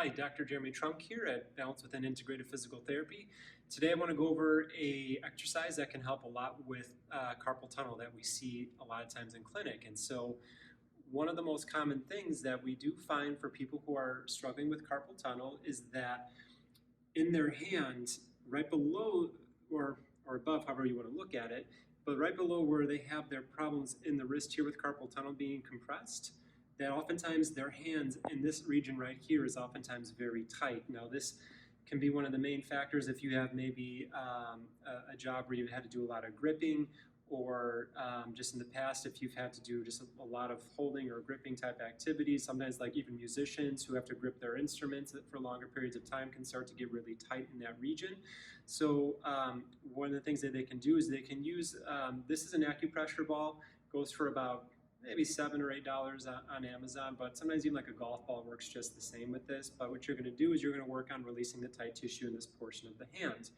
Hi, Dr. Jeremy Trunk here at Balance Within Integrative Physical Therapy. Today I want to go over a exercise that can help a lot with carpal tunnel that we see a lot of times in clinic. And so one of the most common things that we do find for people who are struggling with carpal tunnel is that in their hand, right below or above, however you want to look at it, but right below where they have their problems in the wrist here with carpal tunnel being compressed, that oftentimes their hands in this region right here is oftentimes very tight. Now this can be one of the main factors if you have maybe a job where you've had to do a lot of gripping, or just in the past if you've had to do just a lot of holding or gripping type activities. Sometimes like even musicians who have to grip their instruments for longer periods of time can start to get really tight in that region. So one of the things that they can do is they can use, this is an acupressure ball, goes for about maybe $7 or $8 on Amazon, but sometimes even like a golf ball works just the same with this. But what you're going to do is you're going to work on releasing the tight tissue in this portion of the hand.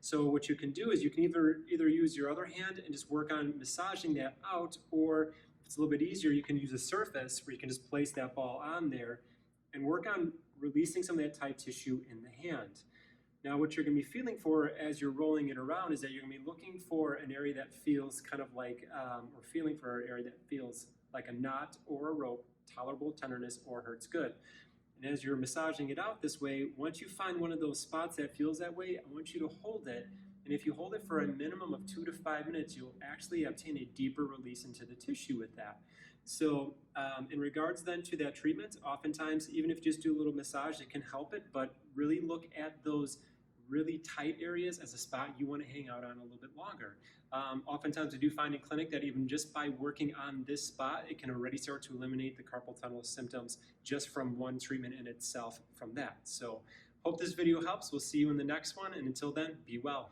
So what you can do is you can either use your other hand and just work on massaging that out, or if it's a little bit easier, you can use a surface where you can just place that ball on there and work on releasing some of that tight tissue in the hand. Now what you're going to be feeling for as you're rolling it around is that you're going to be looking for an area that feels kind of like, or feeling for an area that feels like a knot or a rope, tolerable tenderness, or hurts good. And as you're massaging it out this way, once you find one of those spots that feels that way, I want you to hold it. And if you hold it for a minimum of 2 to 5 minutes, you'll actually obtain a deeper release into the tissue with that. So in regards then to that treatment, oftentimes, even if you just do a little massage, it can help it, but really look at those really tight areas as a spot you want to hang out on a little bit longer. Oftentimes we do find in clinic that even just by working on this spot, it can already start to eliminate the carpal tunnel symptoms just from one treatment in itself from that. So hope this video helps. We'll see you in the next one, and until then, be well.